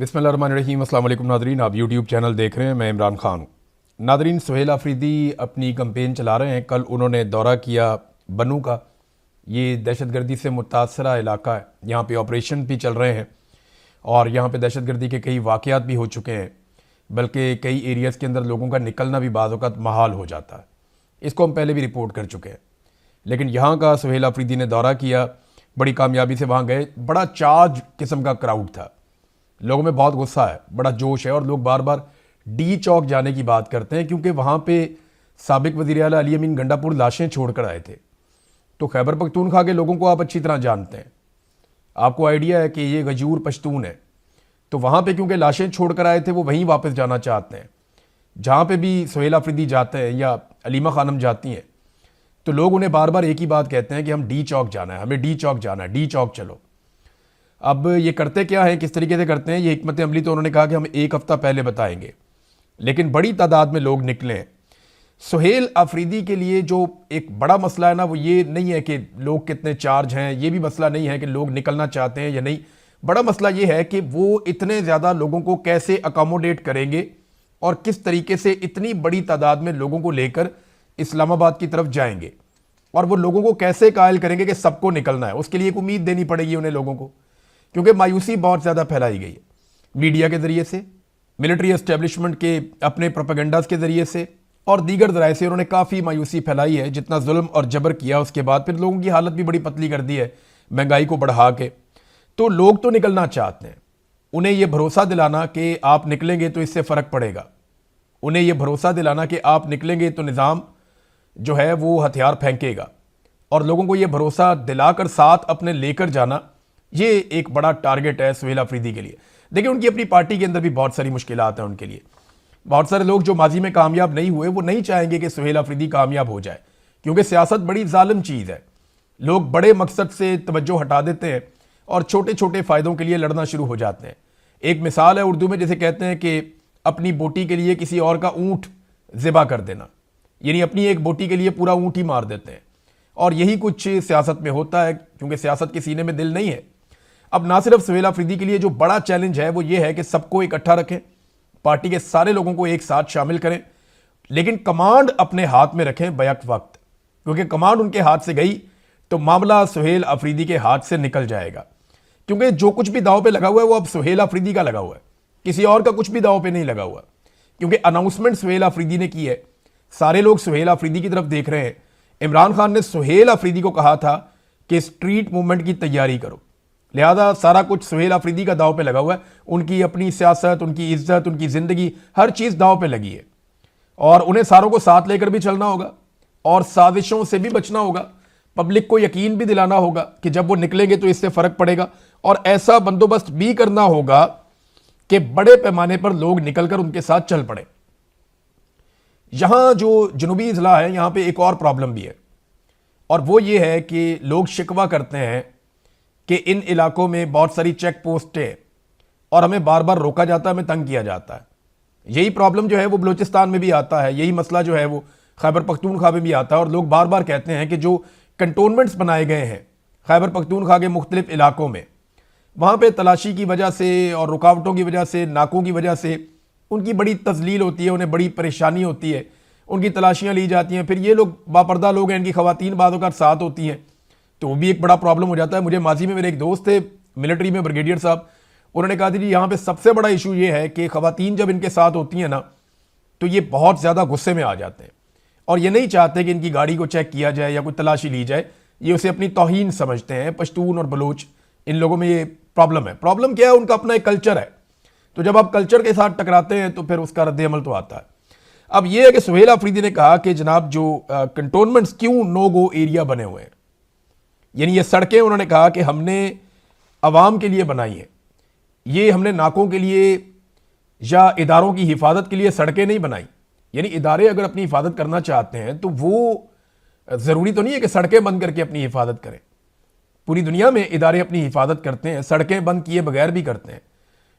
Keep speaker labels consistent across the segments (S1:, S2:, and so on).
S1: बिस्मिल्लाहिर्रहमानिर्रहीम। अस्सलाम वालेकुम नादरीन, आप यूट्यूब चैनल देख रहे हैं, मैं इमरान खान हूँ। नादरीन, सुहेल अफरीदी अपनी कंपेन चला रहे हैं। कल उन्होंने दौरा किया बनू का। ये दहशतगर्दी से मुतासरा इलाका है, यहाँ पे ऑपरेशन भी चल रहे हैं और यहाँ पे दहशतगर्दी के कई वाक़यात भी हो चुके हैं, बल्कि कई एरियाज़ के अंदर लोगों का निकलना भी बाज़ औक़ात महाल हो जाता है। इसको हम पहले भी रिपोर्ट कर चुके हैं। लेकिन यहाँ का सुहेल अफरीदी ने दौरा किया, बड़ी कामयाबी से वहाँ गए। बड़ा चार्ज किस्म का क्राउड था, लोगों में बहुत गुस्सा है, बड़ा जोश है और लोग बार बार डी चौक जाने की बात करते हैं, क्योंकि वहाँ पे साबिक वज़ीर आला अली अमीन गंडापुर लाशें छोड़कर आए थे। तो खैबर पख्तूनख्वा के लोगों को आप अच्छी तरह जानते हैं, आपको आइडिया है कि ये गजूर पश्तून है। तो वहाँ पे क्योंकि लाशें छोड़कर आए थे, वो वहीं वापस जाना चाहते हैं। जहाँ पे भी सुहेल अफरीदी जाते हैं या अलीमा खानम जाती हैं, तो लोग उन्हें बार बार एक ही बात कहते हैं कि हम डी चौक जाना है, हमें डी चौक जाना है, डी चौक चलो। अब ये करते क्या है, किस तरीके से करते हैं, ये हिकमत अमली तो उन्होंने कहा कि हम एक हफ्ता पहले बताएंगे, लेकिन बड़ी तादाद में लोग निकले हैं। सुहेल अफरीदी के लिए जो एक बड़ा मसला है ना, वो ये नहीं है कि लोग कितने चार्ज हैं, ये भी मसला नहीं है कि लोग निकलना चाहते हैं या नहीं। बड़ा मसला ये है कि वो इतने ज़्यादा लोगों को कैसे अकोमोडेट करेंगे और किस तरीके से इतनी बड़ी तादाद में लोगों को लेकर इस्लामाबाद की तरफ जाएंगे, और वो लोगों को कैसे कायल करेंगे कि सबको निकलना है। उसके लिए एक उम्मीद देनी पड़ेगी उन्हें लोगों को, क्योंकि मायूसी बहुत ज़्यादा फैलाई गई है मीडिया के ज़रिए से, मिलिट्री एस्टेब्लिशमेंट के अपने प्रोपेगेंडास के ज़रिए से और दीगर ज़राए से। उन्होंने काफ़ी मायूसी फैलाई है। जितना जुल्म और जबर किया, उसके बाद फिर लोगों की हालत भी बड़ी पतली कर दी है महंगाई को बढ़ा के। तो लोग तो निकलना चाहते हैं, उन्हें यह भरोसा दिलाना कि आप निकलेंगे तो इससे फ़र्क पड़ेगा, उन्हें यह भरोसा दिलाना कि आप निकलेंगे तो निज़ाम जो है वो हथियार फेंकेगा, और लोगों को यह भरोसा दिलाकर साथ अपने लेकर जाना, ये एक बड़ा टारगेट है सुहेल अफरीदी के लिए। देखिए, उनकी अपनी पार्टी के अंदर भी बहुत सारी मुश्किलात हैं उनके लिए। बहुत सारे लोग जो माजी में कामयाब नहीं हुए, वो नहीं चाहेंगे कि सुहेल अफरीदी कामयाब हो जाए, क्योंकि सियासत बड़ी जालिम चीज़ है। लोग बड़े मकसद से तवज्जो हटा देते हैं और छोटे छोटे फ़ायदों के लिए लड़ना शुरू हो जाते हैं। एक मिसाल है उर्दू में, जैसे कहते हैं कि अपनी बोटी के लिए किसी और का ऊँट ज़िबा कर देना, यानी अपनी एक बोटी के लिए पूरा ऊँट ही मार देते हैं। और यही कुछ सियासत में होता है, क्योंकि सियासत के सीने में दिल नहीं है। अब ना सिर्फ सुहेल अफरीदी के लिए जो बड़ा चैलेंज है वो ये है कि सबको इकट्ठा रखें, पार्टी के सारे लोगों को एक साथ शामिल करें, लेकिन कमांड अपने हाथ में रखें बैक वक्त, क्योंकि कमांड उनके हाथ से गई तो मामला सुहेल अफरीदी के हाथ से निकल जाएगा। क्योंकि जो कुछ भी दांव पे लगा हुआ है वो अब सुहेल अफरीदी का लगा हुआ है, किसी और का कुछ भी दांव पे नहीं लगा हुआ, क्योंकि अनाउंसमेंट सुहेल अफरीदी ने की है। सारे लोग सुहेल अफरीदी की तरफ देख रहे हैं। इमरान खान ने सुहेल अफरीदी को कहा था कि स्ट्रीट मूवमेंट की तैयारी करो, लिहाजा सारा कुछ सुहेल अफरीदी का दांव पे लगा हुआ है। उनकी अपनी सियासत, उनकी इज्जत, उनकी ज़िंदगी, हर चीज़ दांव पे लगी है, और उन्हें सारों को साथ लेकर भी चलना होगा और साजिशों से भी बचना होगा। पब्लिक को यकीन भी दिलाना होगा कि जब वो निकलेंगे तो इससे फ़र्क पड़ेगा, और ऐसा बंदोबस्त भी करना होगा कि बड़े पैमाने पर लोग निकलकर उनके साथ चल पड़े। यहां जो जनूबी इजला है, यहां पे एक और प्रॉब्लम भी है, और वो ये है कि लोग शिकवा करते हैं कि इन इलाकों में बहुत सारी चेक पोस्टें और हमें बार बार रोका जाता है, हमें तंग किया जाता है। यही प्रॉब्लम जो है वो बलूचिस्तान में भी आता है, यही मसला जो है वो खैबर पख्तूनख्वा में भी आता है। और लोग बार बार कहते हैं कि जो कंटोनमेंट्स बनाए गए हैं खैबर पख्तूनख्वा के मुख्तलिफ इलाकों में, वहाँ पर तलाशी की वजह से और रुकावटों की वजह से, नाकों की वजह से उनकी बड़ी तजलील होती है, उन्हें बड़ी परेशानी होती है, उनकी तलाशियाँ ली जाती हैं। फिर ये लोग बापर्दा लोग हैं, इनकी खवातीन बाज़ों का साथ होती हैं, तो वो भी एक बड़ा प्रॉब्लम हो जाता है। मुझे माजी में मेरे एक दोस्त थे मिलिट्री में, ब्रिगेडियर साहब, उन्होंने कहा था जी यहाँ पे सबसे बड़ा इशू ये है कि खवातीन जब इनके साथ होती हैं ना, तो ये बहुत ज़्यादा गुस्से में आ जाते हैं और ये नहीं चाहते कि इनकी गाड़ी को चेक किया जाए या कोई तलाशी ली जाए। ये उसे अपनी तौहीन समझते हैं। पश्तून और बलोच, इन लोगों में ये प्रॉब्लम है। प्रॉब्लम क्या है, उनका अपना एक कल्चर है, तो जब आप कल्चर के साथ टकराते हैं तो फिर उसका रद्द-ए-अमल तो आता है। अब यह है कि सुहेल अफरीदी ने कहा कि जनाब जो कंटोनमेंट्स क्यों नो गो एरिया बने हुए हैं, यानी ये सड़कें उन्होंने कहा कि हमने अवाम के लिए बनाई हैं, ये हमने नाकों के लिए या इदारों की हिफाजत के लिए सड़कें नहीं बनाई। यानी इदारे अगर अपनी हिफाजत करना चाहते हैं तो वो ज़रूरी तो नहीं है कि सड़कें बंद करके अपनी हिफाजत करें। पूरी दुनिया में इदारे अपनी हिफाजत करते हैं, सड़कें बंद किए बगैर भी करते हैं,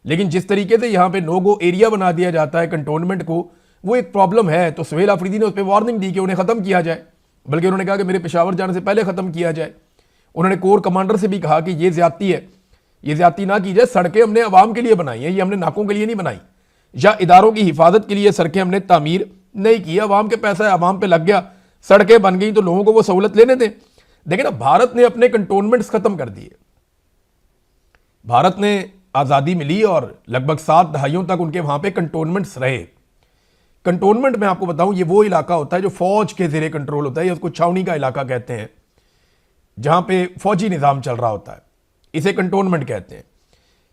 S1: लेकिन जिस तरीके से यहाँ पे नो गो एरिया बना दिया जाता है कंटोनमेंट को, वो एक प्रॉब्लम है। तो सुहेल अफरीदी ने उस पर वार्निंग दी कि उन्हें ख़त्म किया जाए, बल्कि उन्होंने कहा कि मेरे पेशावर जाने से पहले ख़त्म किया जाए। उन्होंने कोर कमांडर से भी कहा कि ये ज्यादती है ये ज्यादती ना की जाए। सड़कें हमने आवाम के लिए बनाई हैं, ये हमने नाकों के लिए नहीं बनाई, या इदारों की हिफाजत के लिए सड़कें हमने तामीर नहीं की। आवाम के पैसा है, आवाम पे लग गया, सड़कें बन गई तो लोगों को वो सहूलत लेने दें। देखिए ना, भारत ने अपने कंटोनमेंट्स खत्म कर दिए। भारत ने आज़ादी मिली और लगभग 7 दहाइयों तक उनके वहां पे कंटोनमेंट्स रहे। कंटोनमेंट मैं आपको बताऊं, ये वो इलाका होता है जो फौज के ज़ेरे कंट्रोल होता है, या उसको छावनी का इलाका कहते हैं, जहां पे फौजी निज़ाम चल रहा होता है, इसे कंटोनमेंट कहते हैं।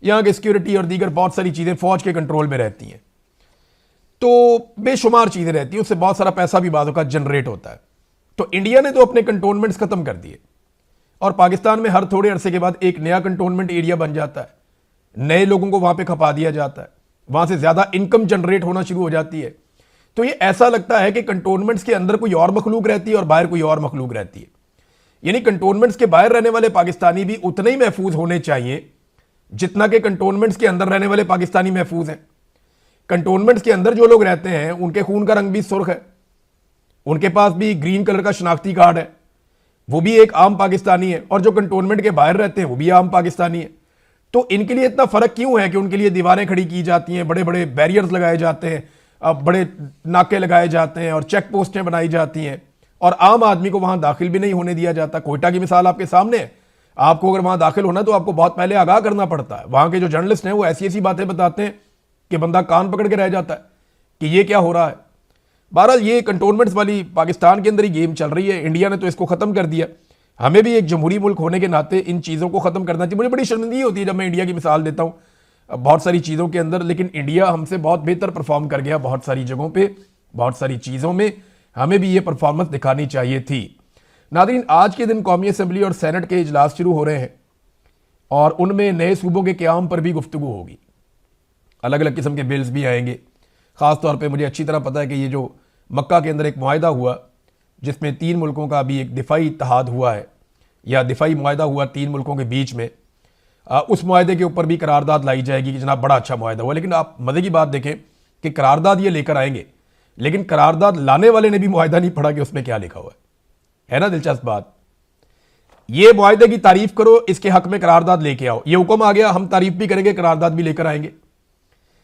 S1: यहां की सिक्योरिटी और दीगर बहुत सारी चीज़ें फौज के कंट्रोल में रहती हैं, तो बेशुमार चीज़ें रहती हैं, उससे बहुत सारा पैसा भी बाज़ों का जनरेट होता है। तो इंडिया ने तो अपने कंटोनमेंट्स खत्म कर दिए, और पाकिस्तान में हर थोड़े अरसे के बाद एक नया कंटोनमेंट एरिया बन जाता है, नए लोगों को वहां पे खपा दिया जाता है, वहां से ज्यादा इनकम जनरेट होना शुरू हो जाती है। तो ये ऐसा लगता है कि कंटोनमेंट्स के अंदर कोई और मखलूक रहती है और बाहर कोई और मखलूक रहती है। यानी कंटोनमेंट्स के बाहर रहने वाले पाकिस्तानी भी उतने ही महफूज होने चाहिए जितना कि कंटोनमेंट्स के अंदर रहने वाले पाकिस्तानी महफूज हैं। कंटोनमेंट्स के अंदर जो लोग रहते हैं उनके खून का रंग भी सुर्ख है, उनके पास भी ग्रीन कलर का शनाख्ती कार्ड है, वो भी एक आम पाकिस्तानी है, और जो कंटोनमेंट के बाहर रहते हैं वो भी आम पाकिस्तानी है। तो इनके लिए इतना फर्क क्यों है कि उनके लिए दीवारें खड़ी की जाती हैं, बड़े बड़े बैरियर्स लगाए जाते हैं, बड़े नाके लगाए जाते हैं और चेक पोस्टें बनाई जाती हैं, और आम आदमी को वहां दाखिल भी नहीं होने दिया जाता। कोयटा की मिसाल आपके सामने है। आपको अगर वहां दाखिल होना तो आपको बहुत पहले आगाह करना पड़ता है। वहां के जो जर्नलिस्ट हैं वो ऐसी ऐसी बातें बताते हैं कि बंदा कान पकड़ के रह जाता है कि ये क्या हो रहा है। बहरहाल ये कंटोनमेंट्स वाली पाकिस्तान के अंदर ही गेम चल रही है। इंडिया ने तो इसको खत्म कर दिया। हमें भी एक जमहूरी मुल्क होने के नाते इन चीज़ों को खत्म करना चाहिए। मुझे बड़ी शर्मिंदगी होती है जब मैं इंडिया की मिसाल देता हूँ बहुत सारी चीज़ों के अंदर, लेकिन इंडिया हमसे बहुत बेहतर परफॉर्म कर गया बहुत सारी जगहों पे, बहुत सारी चीज़ों में। हमें भी ये परफॉर्मेंस दिखानी चाहिए थी। नाज़रीन, आज के दिन कौमी असम्बली और सेनेट के इजलास शुरू हो रहे हैं और उनमें नए सूबों के क़याम पर भी गुफ्तगू होगी। अलग अलग किस्म के बिल्स भी आएंगे। ख़ास तौर पर मुझे अच्छी तरह पता है कि ये जो मक्का के अंदर एक मुआहदा हुआ जिसमें 3 मुल्कों का भी एक दिफाई इत्तेहाद हुआ है, या दिफाई मुआहदा हुआ 3 मुल्कों के बीच में, उस मुआहदे के ऊपर भी करारदाद लाई जाएगी कि जनाब बड़ा अच्छा मुआहदा हुआ। लेकिन आप मज़े की बात देखें कि करारदाद ये लेकर आएंगे, लेकिन करारदाद लाने वाले ने भी मुआहदा नहीं पढ़ा कि उसमें क्या लिखा हुआ है ना दिलचस्प बात। ये मुआहदे की तारीफ करो, इसके हक में करारदाद लेके आओ, ये हुक्म आ गया, हम तारीफ भी करेंगे, करारदाद भी लेकर आएंगे,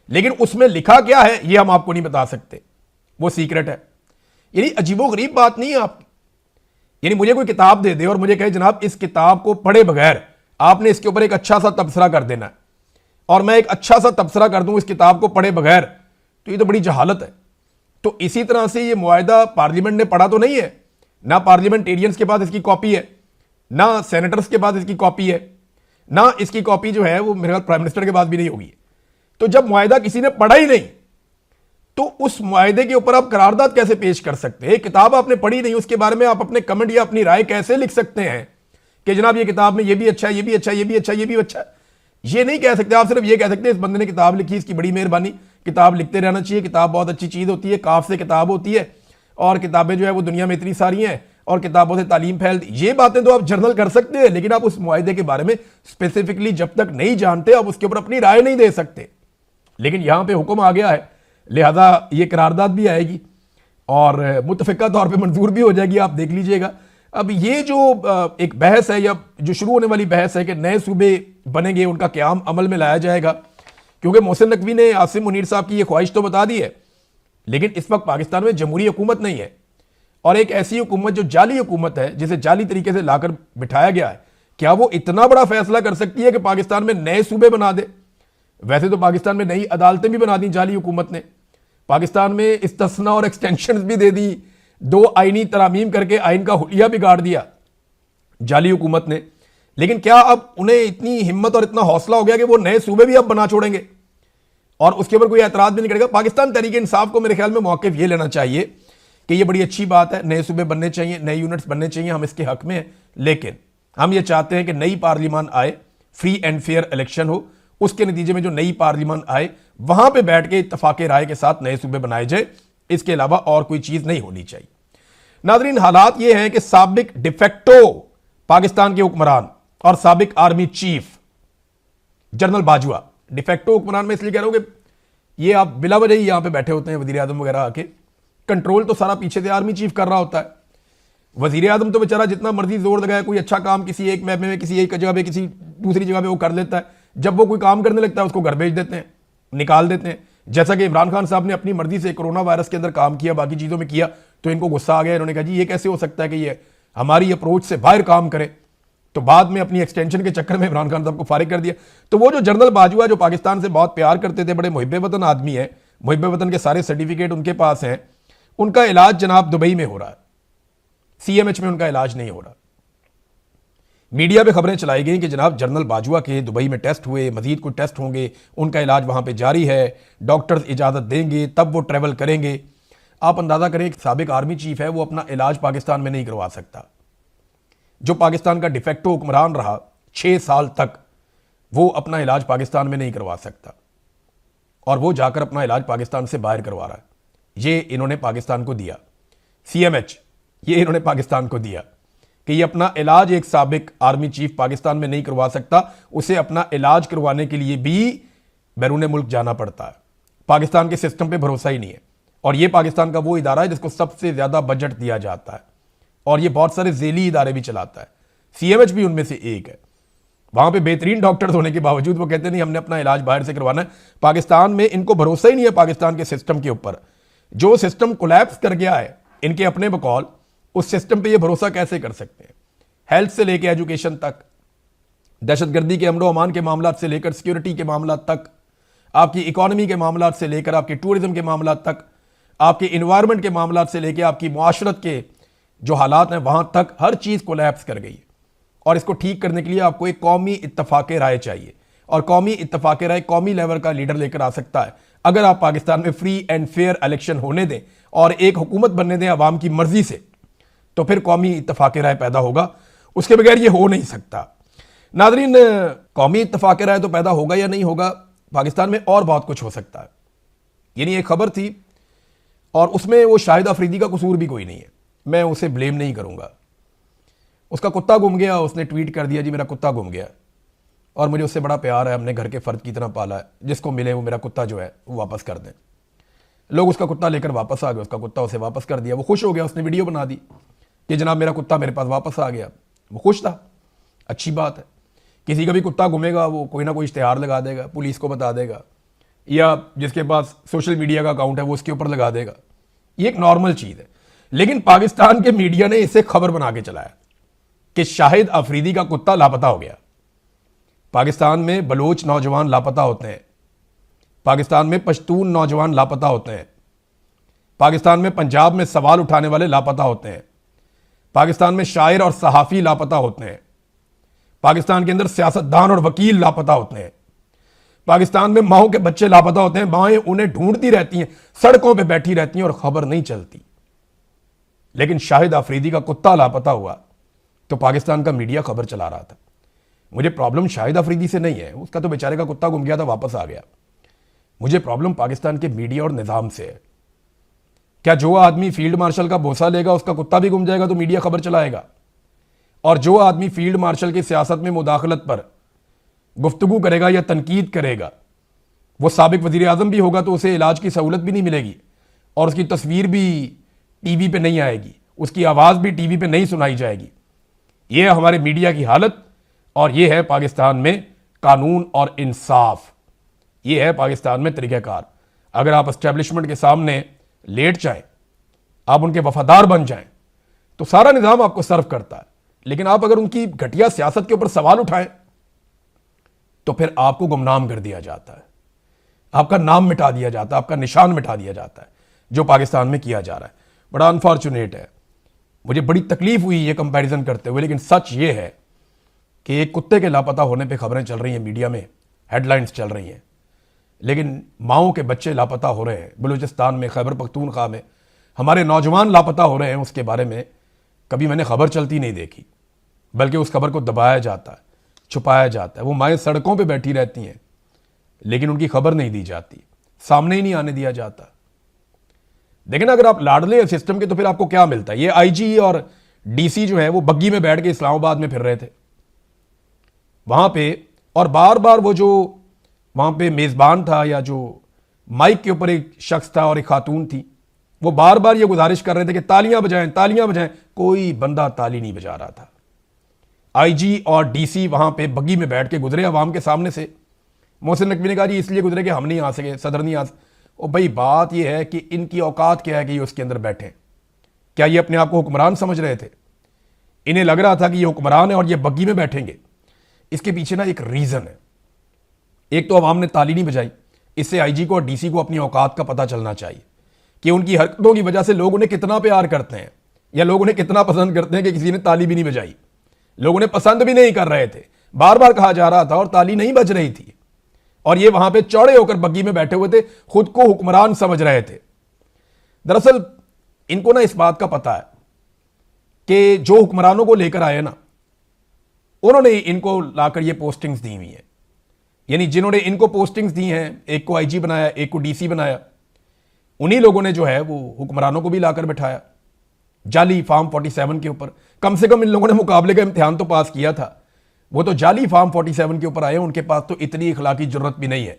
S1: लेकिन उसमें लिखा क्या है ये हम आपको नहीं बता सकते, वो सीक्रेट है। यानी अजीबोगरीब बात नहीं है आपकी। यानी मुझे कोई किताब दे दे और मुझे कहे जनाब इस किताब को पढ़े बगैर आपने इसके ऊपर एक अच्छा सा तबसरा कर देना है, और मैं एक अच्छा सा तबसरा कर दूं इस किताब को पढ़े बगैर, तो ये तो बड़ी जहालत है। तो इसी तरह से ये मुआहदा पार्लियामेंट ने पढ़ा तो नहीं है, ना पार्लियामेंटेरियंस के पास इसकी कॉपी है, ना सेनेटर्स के पास इसकी कॉपी है, ना इसकी कॉपी जो है वो मेरे ख्याल प्राइम मिनिस्टर के पास भी नहीं होगी। तो जब मुआहदा किसी ने पढ़ा ही नहीं तो उस मुआहदे के ऊपर आप करारदाद कैसे पेश कर सकते हैं? किताब आपने पढ़ी नहीं, उसके बारे में आप अपने कमेंट या अपनी राय कैसे लिख सकते हैं कि जनाब ये किताब में ये भी अच्छा है, ये भी अच्छा है, ये भी अच्छा है, ये भी अच्छा है? ये नहीं कह सकते। आप सिर्फ ये कह सकते हैं इस बंदे ने किताब लिखी, इसकी बड़ी मेहरबानी, किताब लिखते रहना चाहिए, किताब बहुत अच्छी चीज़ होती है, काफ से किताब होती है, और किताबें जो है वो दुनिया में इतनी सारी हैं और किताबों से तालीम फैलती। ये बातें तो आप जर्नल कर सकते हैं, लेकिन आप उस मुआहदे के बारे में स्पेसिफिकली जब तक नहीं जानते आप उसके ऊपर अपनी राय नहीं दे सकते। लेकिन यहां पे हुक्म आ गया है, लिहाजा ये करारदाद भी आएगी और मुतफ़िका तौर पे मंजूर भी हो जाएगी, आप देख लीजिएगा। अब ये जो एक बहस है या जो शुरू होने वाली बहस है कि नए सूबे बनेंगे, उनका क़याम अमल में लाया जाएगा, क्योंकि मोहसिन नकवी ने आसिम मुनीर साहब की ये ख्वाहिश तो बता दी है, लेकिन इस वक्त पाकिस्तान में जमहूरी हुकूमत नहीं है, और एक ऐसी हुकूमत जो जाली हुकूमत है, जिसे जाली तरीके से लाकर बिठाया गया है, क्या वो इतना बड़ा फैसला कर सकती है कि पाकिस्तान में नए सूबे बना दे? वैसे तो पाकिस्तान में नई अदालतें भी बना दी जाली हुकूमत ने, पाकिस्तान में इस्तिस्ना और एक्सटेंशन भी दे दी, 2 आईनी तरामीम करके आइन का हुलिया बिगाड़ दिया जाली हुकूमत ने। लेकिन क्या अब उन्हें इतनी हिम्मत और इतना हौसला हो गया कि वो नए सूबे भी अब बना छोड़ेंगे और उसके ऊपर कोई एतराज भी नहीं करेगा? पाकिस्तान तहरीक इंसाफ को मेरे ख्याल में मौक़िफ़ ये लेना चाहिए कि ये बड़ी अच्छी बात है, नए सूबे बनने चाहिए, नए यूनिट्स बनने चाहिए, हम इसके हक में हैं, लेकिन हम ये चाहते हैं कि नई पार्लियामान आए, फ्री एंड फेयर इलेक्शन हो, उसके नतीजे में जो नई पार्लियामान आए वहां पे बैठ के इत्तफाक राय के साथ नए सूबे बनाए जाए। इसके अलावा और कोई चीज नहीं होनी चाहिए। नाज़रीन, हालात ये हैं कि साबिक डिफेक्टो पाकिस्तान के हुक्मरान और साबिक army chief general Bajwa, de facto हुक्मरान में इसलिए कह रहा हूं कि ये आप बिला वजह ही यहां पे बैठे होते हैं वजीर आजम वगैरह आके, कंट्रोल तो सारा पीछे से आर्मी चीफ कर रहा होता है। वजीर आजम तो बेचारा जितना मर्जी जोर लगाए, कोई अच्छा काम किसी एक महकमे में, किसी एक जगह पे, किसी दूसरी जगह पे वो कर लेता है, जब वो कोई काम करने लगता है उसको घर भेज देते हैं, निकाल देते हैं। जैसा कि इमरान खान साहब ने अपनी मर्जी से कोरोना वायरस के अंदर काम किया, बाकी चीज़ों में किया, तो इनको गुस्सा आ गया। इन्होंने कहा जी ये कैसे हो सकता है कि ये हमारी अप्रोच से बाहर काम करे। तो बाद में अपनी एक्सटेंशन के चक्कर में इमरान खान साहब को फारिग कर दिया। तो वो जो जनरल बाजवा जो पाकिस्तान से बहुत प्यार करते थे, बड़े मुहिब वतन आदमी है, मुहिब वतन के सारे सर्टिफिकेट उनके पास हैं, उनका इलाज जनाब दुबई में हो रहा है, सीएमएच में उनका इलाज नहीं हो रहा। मीडिया पे खबरें चलाई गई कि जनाब जनरल बाजवा के दुबई में टेस्ट हुए, मजीद कुछ टेस्ट होंगे, उनका इलाज वहां पे जारी है, डॉक्टर्स इजाज़त देंगे तब वो ट्रैवल करेंगे। आप अंदाज़ा करें कि साबिक आर्मी चीफ है, वो अपना इलाज पाकिस्तान में नहीं करवा सकता। जो पाकिस्तान का डिफेक्टो हुक्मरान रहा 6 साल तक, वो अपना इलाज पाकिस्तान में नहीं करवा सकता, और वो जाकर अपना इलाज पाकिस्तान से बाहर करवा रहा है। ये इन्होंने पाकिस्तान को दिया, सीएमएच ये इन्होंने पाकिस्तान को दिया कि ये अपना इलाज एक साबिक आर्मी चीफ पाकिस्तान में नहीं करवा सकता, उसे अपना इलाज करवाने के लिए भी बैरून मुल्क जाना पड़ता है। पाकिस्तान के सिस्टम पे भरोसा ही नहीं है। और ये पाकिस्तान का वो इदारा है जिसको सबसे ज़्यादा बजट दिया जाता है, और ये बहुत सारे झेली इदारे भी चलाता है, सीएमएच भी उनमें से एक है। वहां पे बेहतरीन डॉक्टर्स होने के बावजूद वो कहते नहीं हमने अपना इलाज बाहर से करवाना है। पाकिस्तान में इनको भरोसा ही नहीं है पाकिस्तान के सिस्टम के ऊपर। जो सिस्टम कोलैप्स कर गया है इनके अपने बकौल, उस सिस्टम पे ये भरोसा कैसे कर सकते हैं? हेल्थ से लेकर एजुकेशन तक, दहशतगर्दी के अमन अमान के मामला से लेकर सिक्योरिटी के मामला तक, आपकी इकोनॉमी के मामला से लेकर आपके टूरिज्म के मामला तक, आपके इन्वायरमेंट के मामला से लेकर आपकी मुआशरत के जो हालात हैं वहां तक, हर चीज़ कोलैप्स कर गई है। और इसको ठीक करने के लिए आपको एक कौमी इत्तफाक राय चाहिए, और कौमी इत्तफाक राय कौमी लेवल का लीडर लेकर आ सकता है। अगर आप पाकिस्तान में फ्री एंड फेयर इलेक्शन होने दें और एक हुकूमत बनने दें अवाम की मर्जी से, तो फिर कौमी इत्तफाक राय पैदा होगा। उसके बगैर ये हो नहीं सकता। नादरीन, कौमी इत्तफाक राय तो पैदा होगा या नहीं होगा, पाकिस्तान में और बहुत कुछ हो सकता है। यानी एक खबर थी और उसमें वो शाहिद अफरीदी का कसूर भी कोई नहीं है, मैं उसे ब्लेम नहीं करूंगा। उसका कुत्ता गुम गया, उसने ट्वीट कर दिया जी मेरा कुत्ता गुम गया, और मुझे उससे बड़ा प्यार है, हमने घर के फर्द की तरह पाला है, जिसको मिले वो मेरा कुत्ता जो है वो वापस कर दें। लोग उसका कुत्ता लेकर वापस आ गए, उसका कुत्ता उसे वापस कर दिया, वो खुश हो गया, उसने वीडियो बना दी कि जनाब मेरा कुत्ता मेरे पास वापस आ गया। वो खुश था, अच्छी बात है। किसी का भी कुत्ता घूमेगा वो कोई ना कोई इश्तिहार लगा देगा, पुलिस को बता देगा, या जिसके पास सोशल मीडिया का अकाउंट है वो उसके ऊपर लगा देगा। ये एक नॉर्मल चीज़ है। लेकिन पाकिस्तान के मीडिया ने इसे खबर बना के चलाया कि शाहिद अफरीदी का कुत्ता लापता हो गया। पाकिस्तान में बलोच नौजवान लापता होते हैं, पाकिस्तान में पश्तून नौजवान लापता होते हैं, पाकिस्तान में पंजाब में सवाल उठाने वाले लापता होते हैं, पाकिस्तान में शायर और सहाफ़ी लापता होते हैं, पाकिस्तान के अंदर सियासतदान और वकील लापता होते हैं, पाकिस्तान में माओ के बच्चे लापता होते हैं, माएँ उन्हें ढूंढती रहती हैं, सड़कों पर बैठी रहती हैं और खबर नहीं चलती। लेकिन शाहिद अफरीदी का कुत्ता लापता हुआ तो पाकिस्तान का मीडिया खबर चला रहा था। मुझे प्रॉब्लम शाहिद अफरीदी से नहीं है, उसका तो बेचारे का कुत्ता गुम गया था, वापस आ गया। मुझे प्रॉब्लम पाकिस्तान के मीडिया और निज़ाम से है। क्या जो आदमी फील्ड मार्शल का बोसा लेगा उसका कुत्ता भी गुम जाएगा तो मीडिया खबर चलाएगा? और जो आदमी फील्ड मार्शल की सियासत में मुदाखलत पर गुफ्तगू करेगा या तनकीद करेगा, वो साबिक वजीर आज़म भी होगा तो उसे इलाज की सहूलत भी नहीं मिलेगी, और उसकी तस्वीर भी टीवी पे नहीं आएगी, उसकी आवाज़ भी टीवी पे नहीं सुनाई जाएगी। ये है हमारे मीडिया की हालत, और ये है पाकिस्तान में कानून और इंसाफ, ये है पाकिस्तान में तरीक़ाकार। अगर आप एस्टेब्लिशमेंट के सामने लेट जाएं, आप उनके वफादार बन जाएं, तो सारा निज़ाम आपको सर्व करता है। लेकिन आप अगर उनकी घटिया सियासत के ऊपर सवाल उठाएं तो फिर आपको गुमनाम कर दिया जाता है, आपका नाम मिटा दिया जाता है, आपका निशान मिटा दिया जाता है, जो पाकिस्तान में किया जा रहा है। बड़ा अनफॉर्चुनेट है, मुझे बड़ी तकलीफ हुई ये कंपैरिजन करते हुए। लेकिन सच ये है कि एक कुत्ते के लापता होने पे खबरें चल रही हैं, मीडिया में हेडलाइंस चल रही हैं, लेकिन माओं के बच्चे लापता हो रहे हैं। बलूचिस्तान में, खैबर पख्तूनख्वा में हमारे नौजवान लापता हो रहे हैं, उसके बारे में कभी मैंने खबर चलती नहीं देखी, बल्कि उस खबर को दबाया जाता है, छुपाया जाता है। वो माएँ सड़कों पर बैठी रहती हैं लेकिन उनकी खबर नहीं दी जाती, सामने ही नहीं आने दिया जाता। लेकिन अगर आप लाडले सिस्टम के, तो फिर आपको क्या मिलता है? ये आईजी और डीसी जो है वो बग्गी में बैठ के इस्लामाबाद में फिर रहे थे वहां पे, और बार बार वो जो वहां पे मेजबान था या जो माइक के ऊपर एक शख्स था और एक खातून थी, वो बार बार ये गुजारिश कर रहे थे कि तालियां बजाएं, तालियां बजाएं। कोई बंदा ताली नहीं बजा रहा था। आईजी और डीसी वहां पे बग्गी में बैठ के गुजरे अवाम के सामने से, मोहसिन नकवी ने कहा जी इसलिए गुजरे कि हम नहीं आ सके, सदर नहीं आ सके। और भाई बात यह है कि इनकी औकात क्या है कि ये उसके अंदर बैठे? क्या ये अपने आप को हुक्मरान समझ रहे थे? इन्हें लग रहा था कि ये हुक्मरान है और ये बग्गी में बैठेंगे? इसके पीछे ना एक रीज़न है। एक तो अवाम ने ताली नहीं बजाई, इससे आईजी को और डीसी को अपनी औकात का पता चलना चाहिए कि उनकी हरकतों की वजह से लोग उन्हें कितना प्यार करते हैं या लोग उन्हें कितना पसंद करते हैं कि किसी ने ताली भी नहीं बजाई। लोग उन्हें पसंद भी नहीं कर रहे थे, बार बार कहा जा रहा था और ताली नहीं बज रही थी, और ये वहां पे चौड़े होकर बग्गी में बैठे हुए थे, खुद को हुक्मरान समझ रहे थे। दरअसल इनको ना इस बात का पता है कि जो हुक्मरानों को लेकर आए ना, उन्होंने इनको लाकर ये पोस्टिंग्स दी हुई हैं। यानी जिन्होंने इनको पोस्टिंग्स दी हैं, एक को आईजी बनाया, एक को डीसी बनाया, उन्हीं लोगों ने जो है वो हुक्मरानों को भी लाकर बिठाया जाली फॉर्म 47 के ऊपर। कम से कम इन लोगों ने मुकाबले का इम्तिहान तो पास किया था, वो तो जाली फॉर्म 47 के ऊपर आए, उनके पास तो इतनी इखलाकी जरूरत भी नहीं है।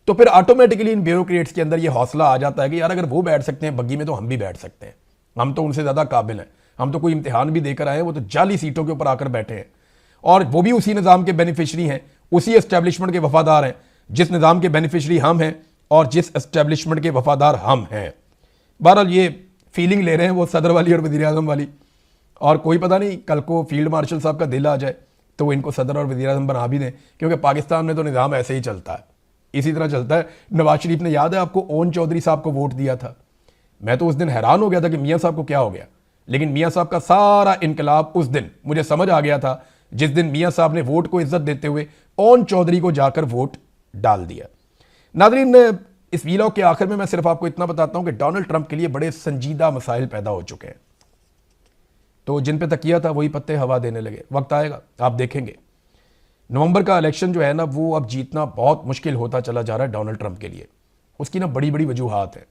S1: तो फिर ऑटोमेटिकली इन ब्यूरोक्रेट्स के अंदर ये हौसला आ जाता है कि यार अगर वो बैठ सकते हैं बग्गी में तो हम भी बैठ सकते हैं, हम तो उनसे ज़्यादा काबिल हैं, हम तो कोई इम्तिहान भी देकर आए हैं, वो तो जाली सीटों के ऊपर आकर बैठे हैं और वो भी उसी निज़ाम के बेनिफिशरी हैं, उसी एस्टेब्लिशमेंट के वफादार हैं जिस निज़ाम के बेनिफिशरी हम हैं और जिस एस्टेब्लिशमेंट के वफादार हम हैं। बहरहाल ये फीलिंग ले रहे हैं वो सदर वाली और वज़ीर आज़म वाली, और कोई पता नहीं कल को फील्ड मार्शल साहब का दिल आ जाए तो वो इनको सदर और वज़ीर आज़म बना भी दें, क्योंकि पाकिस्तान में तो निज़ाम ऐसे ही चलता है, इसी तरह चलता है। नवाज शरीफ ने, याद है आपको, ओन चौधरी साहब को वोट दिया था। मैं तो उस दिन हैरान हो गया था कि मियाँ साहब को क्या हो गया, लेकिन मियाँ साहब का सारा इनकलाब उस दिन मुझे समझ आ गया था जिस दिन मियाँ साहब ने वोट को इज्जत देते हुए ओन चौधरी को जाकर वोट डाल दिया। नाज़रीन, इस वीलॉग के आखिर में मैं सिर्फ आपको इतना बताता हूं कि डोनाल्ड ट्रंप के लिए बड़े संजीदा मसाइल पैदा हो चुके हैं, तो जिन पे तकिया था वही पत्ते हवा देने लगे। वक्त आएगा, आप देखेंगे नवंबर का इलेक्शन जो है ना, वो अब जीतना बहुत मुश्किल होता चला जा रहा है डोनाल्ड ट्रंप के लिए। उसकी ना बड़ी बड़ी वजूहात हैं।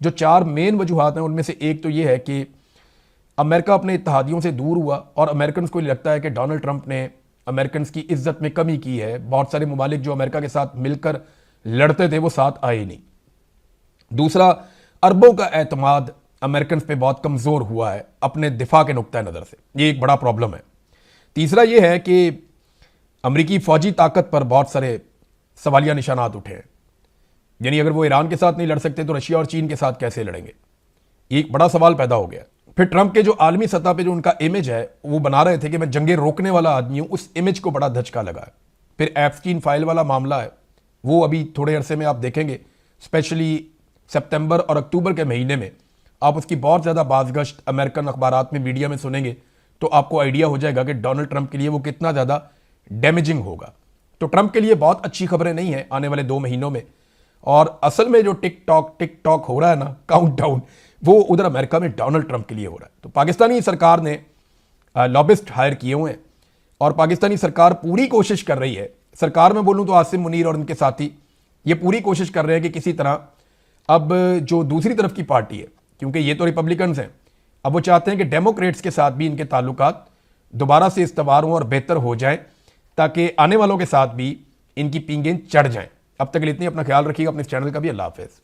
S1: जो 4 मेन वजूहात हैं उनमें से एक तो ये है कि अमेरिका अपने इत्तेहादियों से दूर हुआ और अमेरिकन को लगता है कि डोनाल्ड ट्रंप ने अमेरिकन की इज्जत में कमी की है। बहुत सारे ममालिक जो अमेरिका के साथ मिलकर लड़ते थे वो साथ आए नहीं। दूसरा, अरबों का एतमाद अमेरिकन पे बहुत कमज़ोर हुआ है अपने दिफा के नुक्ता नज़र से, ये एक बड़ा प्रॉब्लम है। तीसरा ये है कि अमरीकी फ़ौजी ताकत पर बहुत सारे सवालिया निशानात उठे हैं। यानी अगर वो ईरान के साथ नहीं लड़ सकते तो रशिया और चीन के साथ कैसे लड़ेंगे, एक बड़ा सवाल पैदा हो गया। फिर ट्रंप के जो आलमी सतह पे जो उनका इमेज है वो बना रहे थे कि मैं जंगे रोकने वाला आदमी हूं, उस इमेज को बड़ा धचका लगा है। फिर एप्स्टीन फाइल वाला मामला है, वो अभी थोड़े अरसे में आप देखेंगे, स्पेशली सितंबर और अक्टूबर के महीने में आप उसकी बहुत ज़्यादा बाज़गश्त अमेरिकन अखबारात में, मीडिया में सुनेंगे तो आपको आइडिया हो जाएगा कि डोनाल्ड ट्रंप के लिए वो कितना ज़्यादा डैमेजिंग होगा। तो ट्रंप के लिए बहुत अच्छी खबरें नहीं है आने वाले 2 महीनों में। और असल में जो टिक टॉक हो रहा है ना, काउंटडाउन, वो उधर अमेरिका में डोनाल्ड ट्रंप के लिए हो रहा है। तो पाकिस्तानी सरकार ने लॉबिस्ट हायर किए हुए हैं और पाकिस्तानी सरकार पूरी कोशिश कर रही है, सरकार में बोलूं तो आसिम मुनीर और उनके साथी ये पूरी कोशिश कर रहे हैं कि किसी तरह अब जो दूसरी तरफ की पार्टी है, क्योंकि ये तो रिपब्लिकन्स हैं, अब वो चाहते हैं कि डेमोक्रेट्स के साथ भी इनके ताल्लुकात दोबारा से इस्तवार हों और बेहतर हो जाएं, ताकि आने वालों के साथ भी इनकी पींगें चढ़ जाएं। अब तक के लिए इतनी, अपना ख्याल रखिएगा, अपने चैनल का भी। अल्लाह हाफ़िज़।